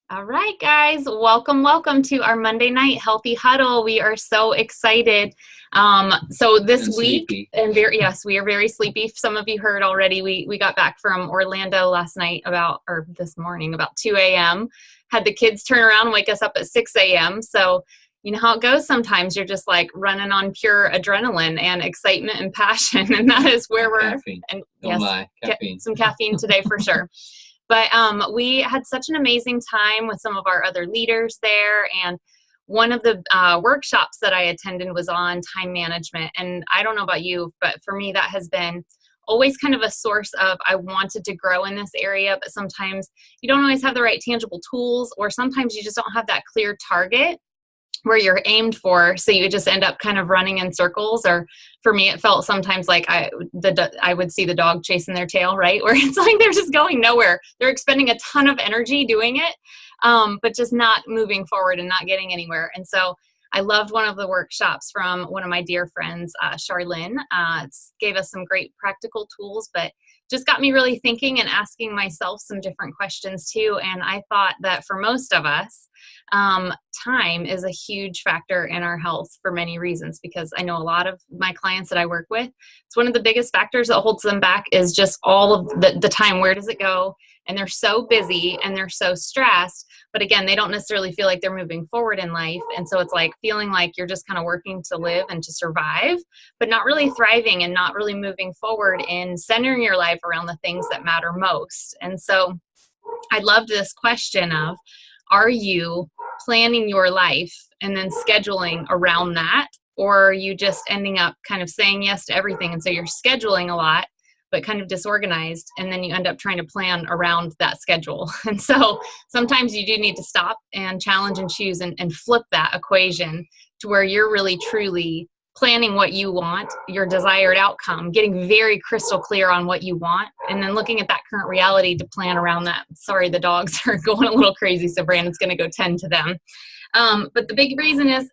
All right, guys, welcome to our Monday night healthy huddle. We are so excited. So this And week, sleepy. and yes, we are very sleepy. Some of you heard already. We got back from Orlando last night or this morning about 2 a.m. Had the kids turn around and wake us up at 6 a.m. So you know how it goes. Sometimes you're just like running on pure adrenaline and excitement and passion, and that is where we're. Caffeine. And Don't yes, lie. get Caffeine. some caffeine today for sure. But we had such an amazing time with some of our other leaders there. And one of the workshops that I attended was on time management. And I don't know about you, but for me, that has been always kind of a source of I wanted to grow in this area, but sometimes you don't always have the right tangible tools, or sometimes you just don't have that clear target where you're aimed for, so you just end up kind of running in circles. Or for me, it felt sometimes like I would see the dog chasing their tail, right? Where it's like they're just going nowhere. They're expending a ton of energy doing it, but just not moving forward and not getting anywhere. And so I loved one of the workshops from one of my dear friends, Charlene. Gave us some great practical tools, but just got me really thinking and asking myself some different questions too. And I thought that for most of us, time is a huge factor in our health for many reasons, because I know a lot of my clients that I work with, it's one of the biggest factors that holds them back is just all of the time. Where does it go? And they're so busy and they're so stressed, but again, they don't necessarily feel like they're moving forward in life. And so it's like feeling like you're just kind of working to live and to survive, but not really thriving and not really moving forward in centering your life around the things that matter most. And so I loved this question of, are you planning your life and then scheduling around that? Or are you just ending up kind of saying yes to everything? And so you're scheduling a lot, but kind of disorganized. And then you end up trying to plan around that schedule. And so sometimes you do need to stop and challenge and choose and flip that equation to where you're really truly planning what you want, your desired outcome, getting very crystal clear on what you want, and then looking at that current reality to plan around that. Sorry, the dogs are going a little crazy, so Brandon's going to go tend to them. But the big reason is,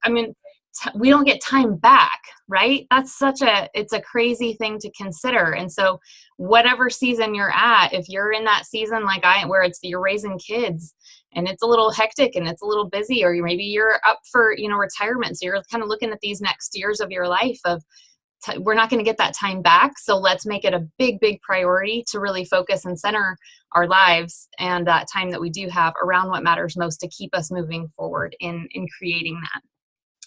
we don't get time back, right? It's a crazy thing to consider. And so whatever season you're at, if you're in that season like where you're raising kids and it's a little hectic and it's a little busy, or maybe you're up for, retirement. So you're kind of looking at these next years of your life of, we're not going to get that time back. So let's make it a big, big priority to really focus and center our lives and that time that we do have around what matters most to keep us moving forward in creating that.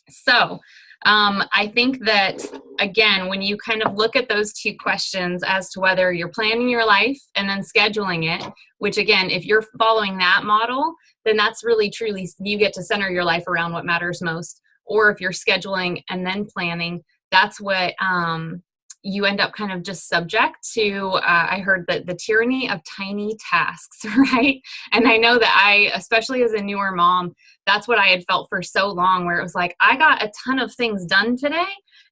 So I think that, again, when you kind of look at those two questions as to whether you're planning your life and then scheduling it, which again, if you're following that model, then that's really truly, you get to center your life around what matters most. Or if you're scheduling and then planning, that's what you end up kind of just subject to. I heard that the tyranny of tiny tasks, right? And I know that especially as a newer mom, that's what I had felt for so long, where it was like, I got a ton of things done today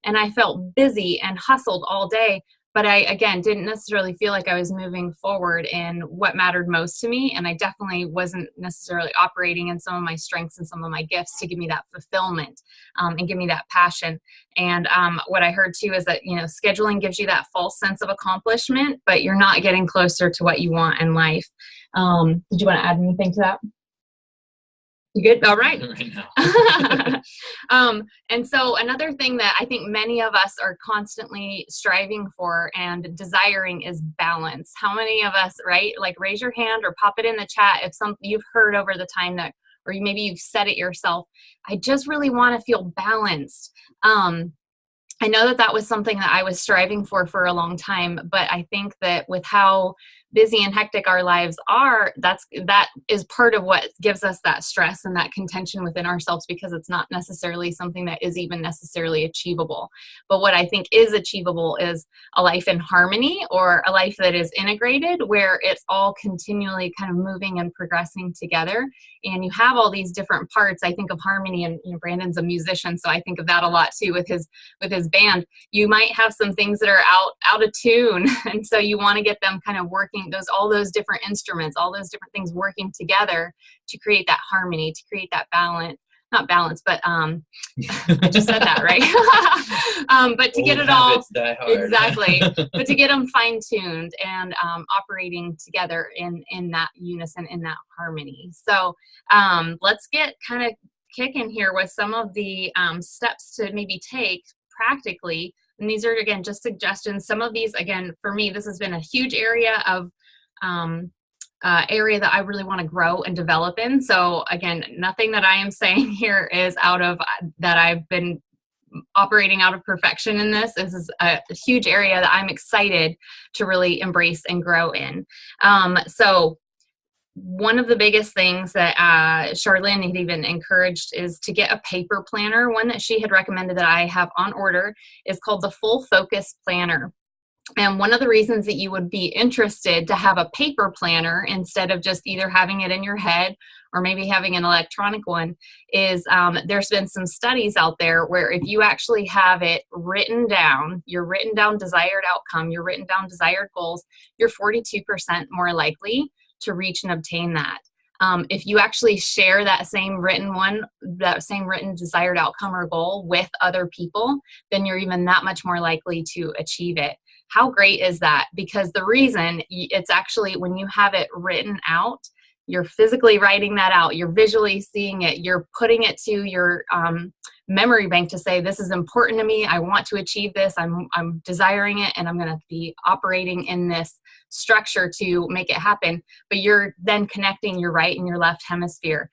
and I felt busy and hustled all day. But I, again, didn't necessarily feel like I was moving forward in what mattered most to me. And I definitely wasn't necessarily operating in some of my strengths and some of my gifts to give me that fulfillment and give me that passion. And what I heard too is that, scheduling gives you that false sense of accomplishment, but you're not getting closer to what you want in life. Did you want to add anything to that? You good? All right. Right now. And so another thing that I think many of us are constantly striving for and desiring is balance. How many of us, right? Like raise your hand or pop it in the chat if you've heard over the time that, or maybe you've said it yourself, I just really want to feel balanced. I know that was something that I was striving for a long time, but I think that with how busy and hectic our lives are, that is part of what gives us that stress and that contention within ourselves, because it's not necessarily something that is even necessarily achievable. But what I think is achievable is a life in harmony, or a life that is integrated, where it's all continually kind of moving and progressing together. And you have all these different parts. I think of harmony, and Brandon's a musician, so I think of that a lot too with his band. You might have some things that are out of tune, and so you want to get them kind of working, all those different instruments, all those different things working together to create that harmony, to create that balance. not balance, but I just said that, right? But to get it all, exactly, but to get them fine-tuned and operating together in that unison, in that harmony. So let's get kind of kicking here with some of the steps to maybe take practically. And these are, again, just suggestions. Some of these, again, for me, this has been a huge area of area that I really want to grow and develop in. So again, nothing that I am saying here is out of that I've been operating out of perfection in this. This is a huge area that I'm excited to really embrace and grow in. So one of the biggest things that Charlene had even encouraged is to get a paper planner. One that she had recommended that I have on order is called the Full Focus Planner. And one of the reasons that you would be interested to have a paper planner instead of just either having it in your head or maybe having an electronic one is there's been some studies out there where if you actually have it written down, your written down desired outcome, your written down desired goals, you're 42% more likely to reach and obtain that. If you actually share that same written desired outcome or goal with other people, then you're even that much more likely to achieve it. How great is that? Because the reason it's actually when you have it written out, you're physically writing that out, you're visually seeing it, you're putting it to your memory bank to say, this is important to me, I want to achieve this, I'm desiring it, and I'm going to be operating in this structure to make it happen. But you're then connecting your right and your left hemisphere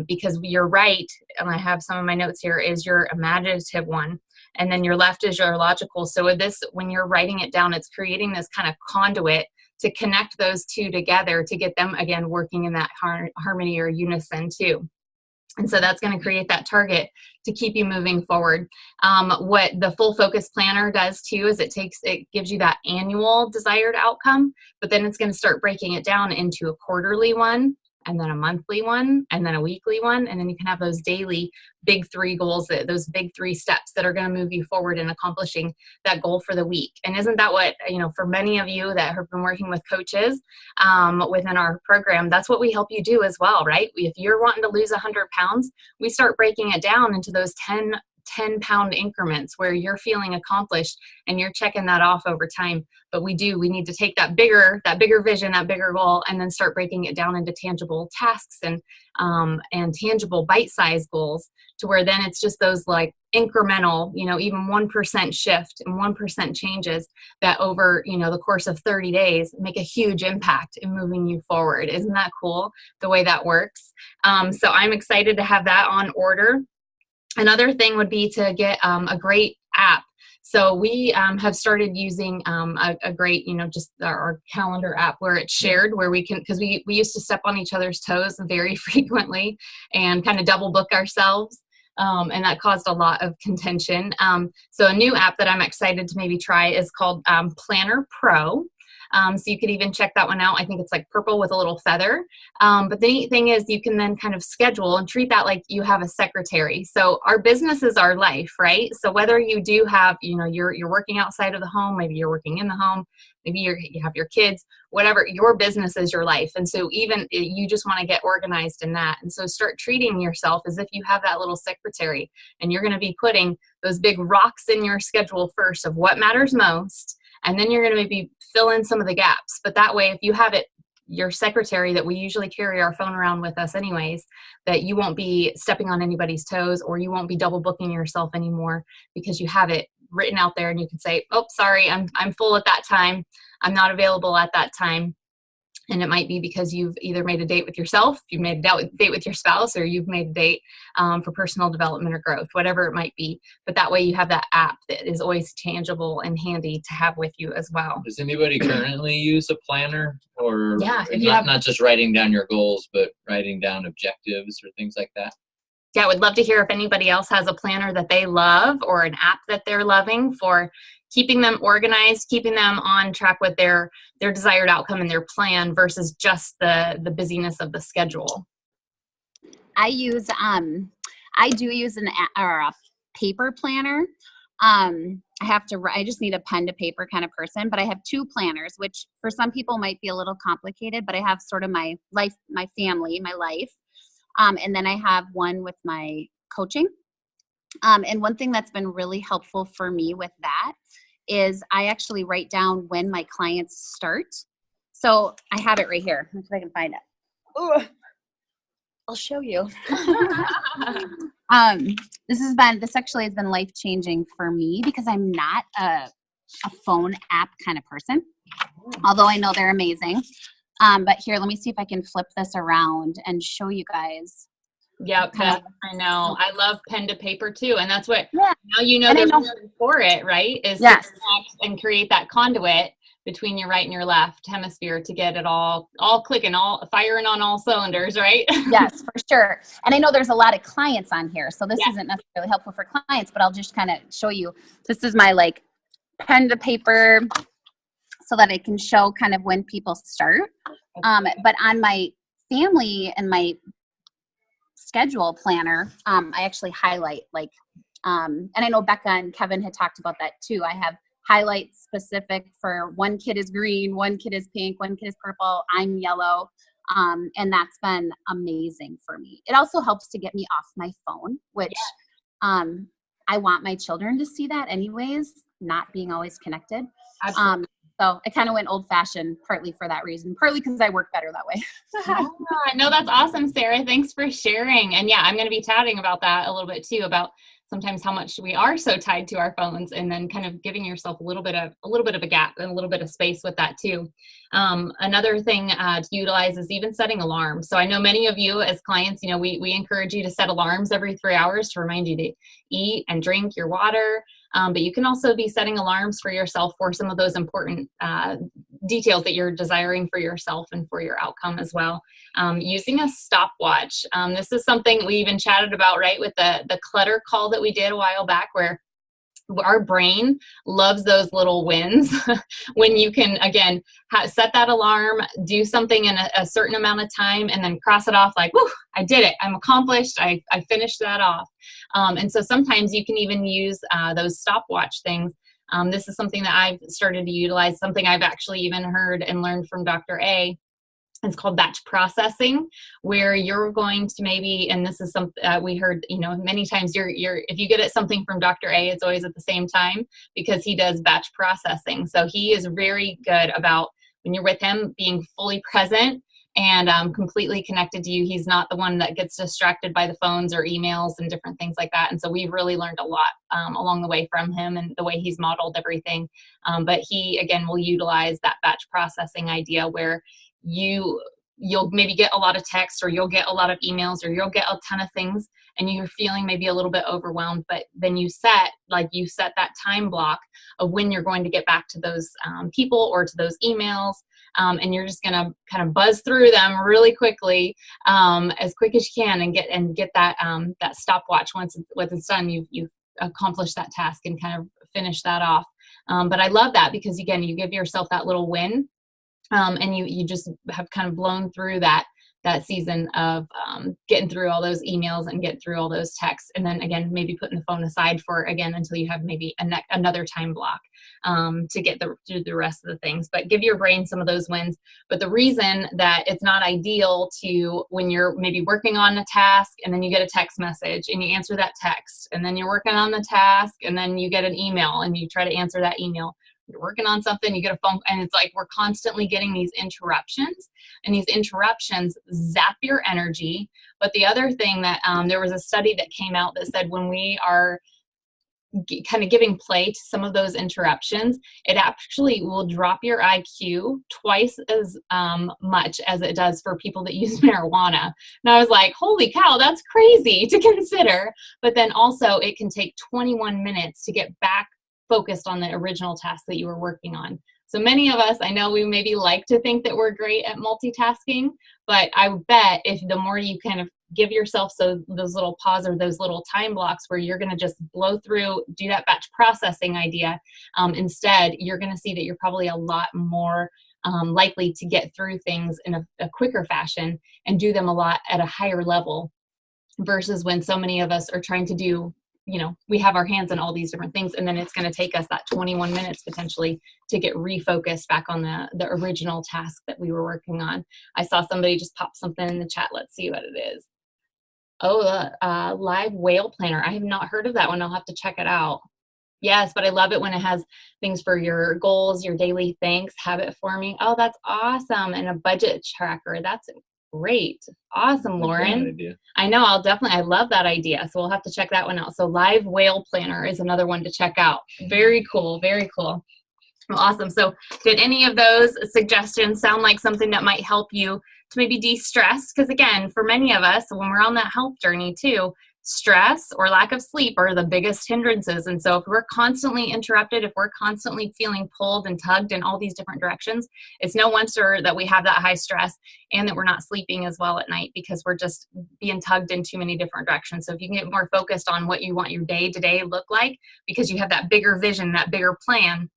because your right, and I have some of my notes here, is your imaginative one, and then your left is your logical. So with this, when you're writing it down, it's creating this kind of conduit to connect those two together to get them, again, working in that harmony or unison too. And so that's going to create that target to keep you moving forward. What the Full Focus Planner does too is it gives you that annual desired outcome, but then it's going to start breaking it down into a quarterly one, and then a monthly one, and then a weekly one, and then you can have those daily big three goals, those big three steps that are going to move you forward in accomplishing that goal for the week. And isn't that what, for many of you that have been working with coaches within our program, that's what we help you do as well, right? If you're wanting to lose 100 pounds, we start breaking it down into those 10-pound increments where you're feeling accomplished and you're checking that off over time. But we need to take that bigger vision, that bigger goal, and then start breaking it down into tangible tasks and tangible bite-sized goals, to where then it's just those like incremental, even 1% shift and 1% changes that over, the course of 30 days make a huge impact in moving you forward. Isn't that cool the way that works? So I'm excited to have that on order. Another thing would be to get a great app. So we have started using a great, just our calendar app where it's shared, where we can, because we used to step on each other's toes very frequently and kind of double book ourselves. And that caused a lot of contention. So a new app that I'm excited to maybe try is called Planner Pro. So you could even check that one out. I think it's like purple with a little feather. But the neat thing is you can then kind of schedule and treat that like you have a secretary. So our business is our life, right? So whether you do have, you're working outside of the home, maybe you're working in the home, maybe you have your kids, whatever, your business is your life. And so even you just want to get organized in that. And so start treating yourself as if you have that little secretary, and you're going to be putting those big rocks in your schedule first of what matters most. And then you're going to maybe fill in some of the gaps. But that way, if you have it, your secretary that we usually carry our phone around with us anyways, that you won't be stepping on anybody's toes, or you won't be double booking yourself anymore because you have it written out there and you can say, oh, sorry, I'm full at that time. I'm not available at that time. And it might be because you've either made a date with yourself, you've made a date with your spouse, or you've made a date for personal development or growth, whatever it might be. But that way you have that app that is always tangible and handy to have with you as well. Does anybody currently use a planner? Or yeah, if you not just writing down your goals, but writing down objectives or things like that? Yeah, I would love to hear if anybody else has a planner that they love or an app that they're loving for keeping them organized, keeping them on track with their desired outcome and their plan versus just the busyness of the schedule. I do use an app or a paper planner. I just need a pen to paper kind of person, but I have two planners, which for some people might be a little complicated, but I have sort of my life, my family, my life. And then I have one with my coaching. And one thing that's been really helpful for me with that is I actually write down when my clients start. So I have it right here. Let's see if I can find it. Ooh, I'll show you. This actually has been life-changing for me because I'm not a phone app kind of person, although I know they're amazing. But here, let me see if I can flip this around and show you guys. Yep, I know. I love pen to paper too, and that's what Yeah. now you know there's reason for it, right? Is Yes. to connect and create that conduit between your right and your left hemisphere to get it all clicking, all firing on all cylinders, right? Yes, for sure. And I know there's a lot of clients on here, so this isn't necessarily helpful for clients, but I'll just kind of show you. This is my like pen to paper so that I can show kind of when people start. But on my family and my schedule planner, I actually highlight like, and I know Becca and Kevin had talked about that too. I have highlights specific for one kid is green, one kid is pink, one kid is purple, I'm yellow. And that's been amazing for me. It also helps to get me off my phone, which I want my children to see that anyways, not being always connected. Absolutely. So I kind of went old fashioned partly for that reason, partly because I work better that way. No, that's awesome, Sarah. Thanks for sharing. And yeah, I'm going to be chatting about that a little bit too, about sometimes how much we are so tied to our phones, and then kind of giving yourself a little bit of a gap and a little bit of space with that too. Another thing to utilize is even setting alarms. So I know many of you as clients, you know, we encourage you to set alarms every 3 hours to remind you to eat and drink your water. But you can also be setting alarms for yourself for some of those important details that you're desiring for yourself and for your outcome as well. Using a stopwatch. This is something we even chatted about, right, with the clutter call that we did a while back, where our brain loves those little wins when you can, again, set that alarm, do something in a certain amount of time, and then cross it off like, whoo, I did it. I'm accomplished. I finished that off. And so sometimes you can even use those stopwatch things. This is something that I've started to utilize, something I've actually even heard and learned from Dr. A. It's called batch processing, where you're going to maybe, and this is something we heard, you know, many times if you get it something from Dr. A, it's always at the same time because he does batch processing. So he is very good about when you're with him being fully present and completely connected to you. He's not the one that gets distracted by the phones or emails and different things like that. And so we've really learned a lot along the way from him and the way he's modeled everything. But he, again, will utilize that batch processing idea where you'll maybe get a lot of text, or you'll get a lot of emails, or you'll get a ton of things, and you're feeling maybe a little bit overwhelmed, but then you set that time block of when you're going to get back to those people or to those emails, and you're just going to kind of buzz through them really quickly, as quick as you can, and get that stopwatch. Once it's done, you've accomplished that task and kind of finish that off. But I love that because, again, you give yourself that little win. And you just have kind of blown through that season of getting through all those emails and getting through all those texts. And then again, maybe putting the phone aside until you have maybe another time block to get through the rest of the things. But give your brain some of those wins. But the reason that it's not ideal to, when you're maybe working on a task and then you get a text message and you answer that text, and then you're working on the task and then you get an email and you try to answer that email. You're working on something, you get a phone, and it's like we're constantly getting these interruptions, and these interruptions zap your energy. But the other thing that there was a study that came out that said when we are kind of giving play to some of those interruptions, it actually will drop your IQ twice as much as it does for people that use marijuana. And I was like, holy cow, that's crazy to consider. But then also it can take 21 minutes to get back focused on the original task that you were working on. So many of us, I know we maybe like to think that we're great at multitasking, but I bet if the more you kind of give yourself those little pause or those little time blocks where you're going to just blow through, do that batch processing idea, instead, you're going to see that you're probably a lot more likely to get through things in a quicker fashion and do them a lot at a higher level versus when so many of us are trying to do, you know, we have our hands on all these different things, and then it's going to take us that 21 minutes potentially to get refocused back on the original task that we were working on. I saw somebody just pop something in the chat. Let's see what it is. Oh, the live whale planner. I have not heard of that one. I'll have to check it out. Yes, but I love it when it has things for your goals, your daily things, habit forming. Oh, that's awesome. And a budget tracker. That's great. Awesome, Like that Lauren. idea. I know, I love that idea. So we'll have to check that one out. So live whale planner is another one to check out. Very cool. Very cool. Well, awesome. So did any of those suggestions sound like something that might help you to maybe de-stress? Because again, for many of us, when we're on that health journey too, stress or lack of sleep are the biggest hindrances. And so if we're constantly interrupted, if we're constantly feeling pulled and tugged in all these different directions, it's no wonder that we have that high stress and that we're not sleeping as well at night because we're just being tugged in too many different directions. So if you can get more focused on what you want your day to day look like, because you have that bigger vision, that bigger plan,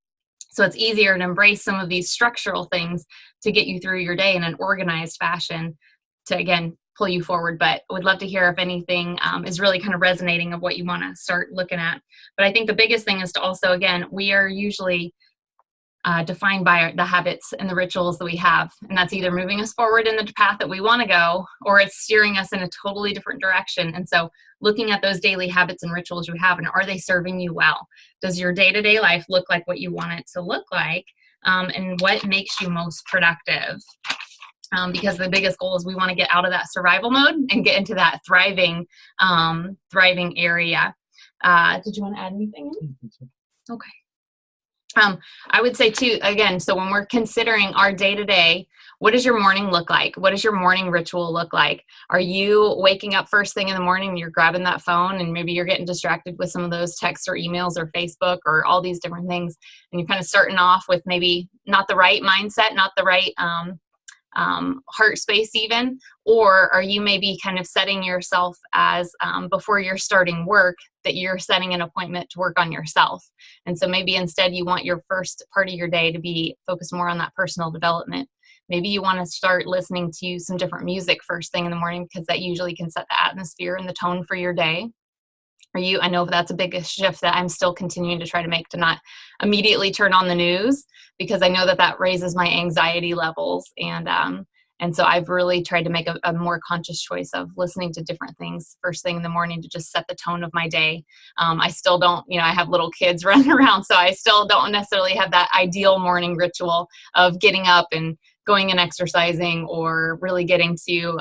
so it's easier to embrace some of these structural things to get you through your day in an organized fashion to, again, pull you forward. But would love to hear if anything is really kind of resonating of what you want to start looking at. But I think the biggest thing is to also, again, we are usually defined by the habits and the rituals that we have. And that's either moving us forward in the path that we want to go, or it's steering us in a totally different direction. And so looking at those daily habits and rituals you have, and are they serving you well? Does your day-to-day life look like what you want it to look like? And what makes you most productive? Because the biggest goal is we want to get out of that survival mode and get into that thriving area. Did you want to add anything? Okay. I would say too, again, so when we're considering our day-to-day, what does your morning look like? What does your morning ritual look like? Are you waking up first thing in the morning and you're grabbing that phone and maybe you're getting distracted with some of those texts or emails or Facebook or all these different things, and you're kind of starting off with maybe not the right mindset, not the right heart space even? Or are you maybe kind of setting yourself as before you're starting work, that you're setting an appointment to work on yourself? And so maybe instead you want your first part of your day to be focused more on that personal development. Maybe you want to start listening to some different music first thing in the morning, because that usually can set the atmosphere and the tone for your day. I know that's a big shift that I'm still continuing to try to make, to not immediately turn on the news, because I know that raises my anxiety levels. And so I've really tried to make a more conscious choice of listening to different things first thing in the morning to just set the tone of my day. I still don't, I have little kids running around, so I still don't necessarily have that ideal morning ritual of getting up and going and exercising, or really getting to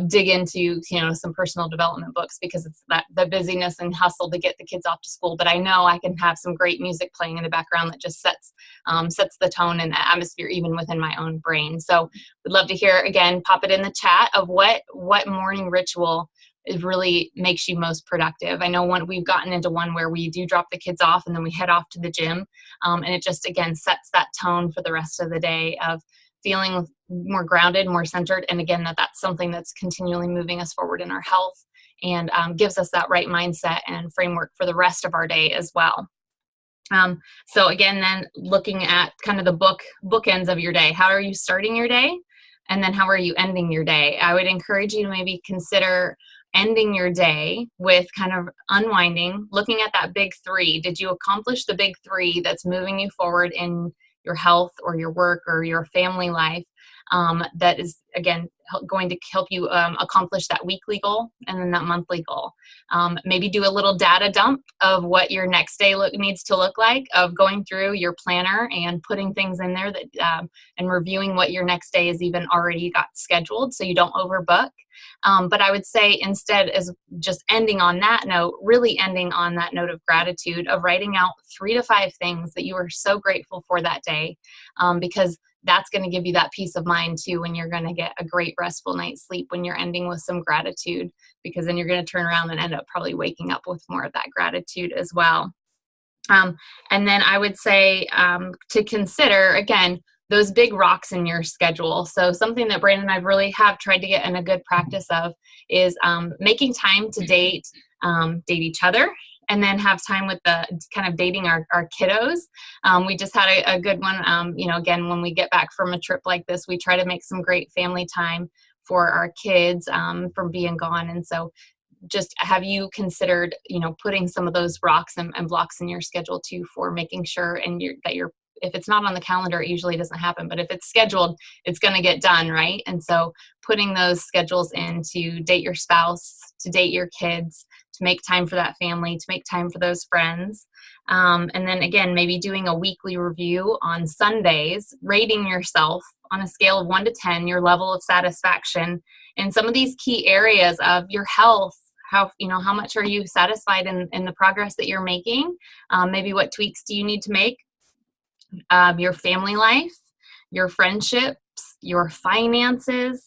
dig into some personal development books, because it's the busyness and hustle to get the kids off to school. But I know I can have some great music playing in the background that just sets the tone and the atmosphere even within my own brain. So we'd love to hear, again, pop it in the chat of what morning ritual it really makes you most productive. I know we've gotten into one where we do drop the kids off and then we head off to the gym, and it just, again, sets that tone for the rest of the day of feeling more grounded, more centered. And again, that's something that's continually moving us forward in our health, and gives us that right mindset and framework for the rest of our day as well. So again, then looking at kind of the bookends of your day. How are you starting your day? And then how are you ending your day? I would encourage you to maybe consider ending your day with kind of unwinding, looking at that big three. Did you accomplish the big three that's moving you forward in your health or your work or your family life, that is, again, going to help you accomplish that weekly goal and then that monthly goal? Maybe do a little data dump of what your next day needs to look like, of going through your planner and putting things in there that and reviewing what your next day is even already got scheduled, so you don't overbook. But I would say instead, is just ending on that note, really ending on that note of gratitude, of writing out 3 to 5 things that you are so grateful for that day, because that's going to give you that peace of mind too, when you're going to get a great restful night's sleep, when you're ending with some gratitude, because then you're going to turn around and end up probably waking up with more of that gratitude as well. And then I would say to consider, again, those big rocks in your schedule. So something that Brandon and I really have tried to get in a good practice of is making time to date each other, and then have time with the kind of dating our kiddos. We just had a good one. Again, when we get back from a trip like this, we try to make some great family time for our kids from being gone. And so just have you considered, putting some of those rocks and blocks in your schedule too, for making sure that you're if it's not on the calendar, it usually doesn't happen. But if it's scheduled, it's going to get done, right? And so putting those schedules in to date your spouse, to date your kids, to make time for that family, to make time for those friends. And then again, maybe doing a weekly review on Sundays, rating yourself on a scale of 1 to 10, your level of satisfaction in some of these key areas of your health. How much are you satisfied in the progress that you're making? Maybe what tweaks do you need to make? Your family life, your friendships, your finances,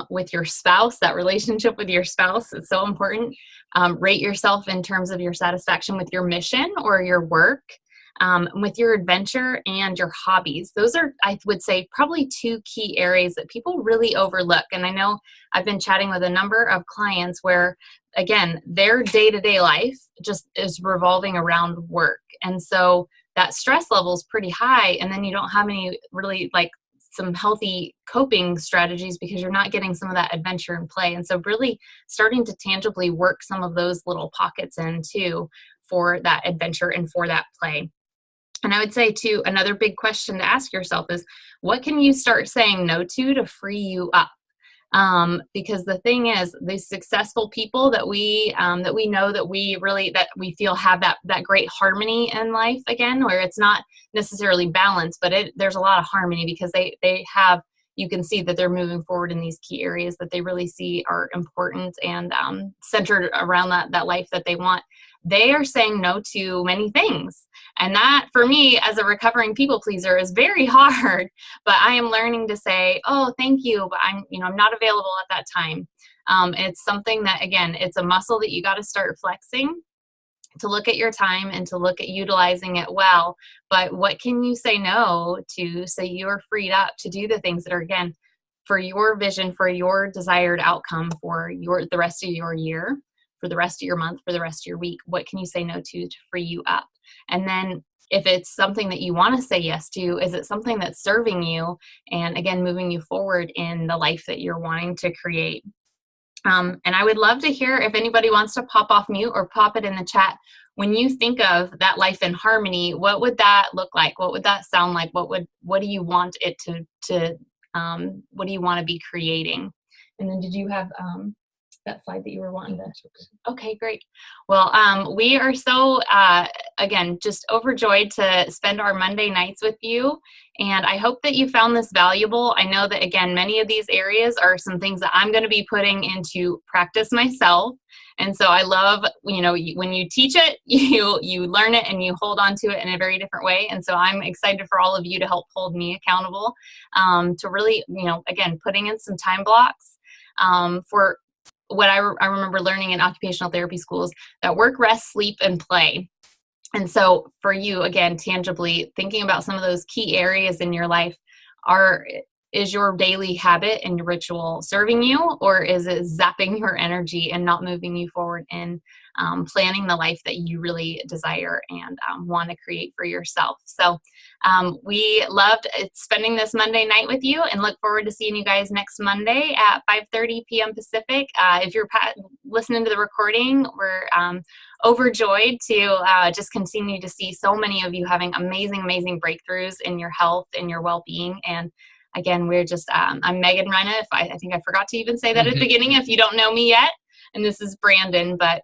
with your spouse, that relationship with your spouse is so important. Rate yourself in terms of your satisfaction with your mission or your work, with your adventure and your hobbies. Those are, I would say, probably 2 key areas that people really overlook. And I know I've been chatting with a number of clients where, again, their day-to-day life just is revolving around work. And so that stress level is pretty high. And then you don't have any really some healthy coping strategies because you're not getting some of that adventure and play. And so really starting to tangibly work some of those little pockets in too for that adventure and for that play. And I would say too, another big question to ask yourself is, what can you start saying no to free you up? Because the thing is, these successful people that we know that we feel have that great harmony in life, again, where it's not necessarily balanced, but there's a lot of harmony because they have, you can see that they're moving forward in these key areas that they really see are important and centered around that life that they want. They are saying no to many things. And that, for me, as a recovering people pleaser, is very hard. But I am learning to say, oh, thank you, but I'm not available at that time. It's something that, again, it's a muscle that you got to start flexing, to look at your time and to look at utilizing it well. But what can you say no to so you're freed up to do the things that are, again, for your vision, for your desired outcome, for the rest of your year, for the rest of your month, for the rest of your week? What can you say no to free you up? And then if it's something that you want to say yes to, is it something that's serving you and, again, moving you forward in the life that you're wanting to create? And I would love to hear if anybody wants to pop off mute or pop it in the chat. When you think of that life in harmony, what would that look like? What would that sound like? What do you want it to what do you want to be creating? And then did you have that slide that you were wanting to? Okay, great. Well, we are so, again, just overjoyed to spend our Monday nights with you. And I hope that you found this valuable. I know that, again, many of these areas are some things that I'm going to be putting into practice myself. And so I love, when you teach it, you learn it and you hold on to it in a very different way. And so I'm excited for all of you to help hold me accountable, to really, again, putting in some time blocks for what I remember learning in occupational therapy schools, that work, rest, sleep, and play. And so for you, again, tangibly thinking about some of those key areas in your life, is your daily habit and your ritual serving you, or is it zapping your energy and not moving you forward in planning the life that you really desire and want to create for yourself? So we loved spending this Monday night with you and look forward to seeing you guys next Monday at 5:30 p.m. Pacific. If you're listening to the recording, we're overjoyed to just continue to see so many of you having amazing, amazing breakthroughs in your health and your well-being. And again, we're just, I'm Megan Renna. I think I forgot to even say that at the beginning, if you don't know me yet. And this is Brandon, but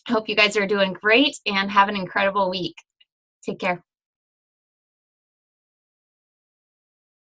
I hope you guys are doing great and have an incredible week. Take care.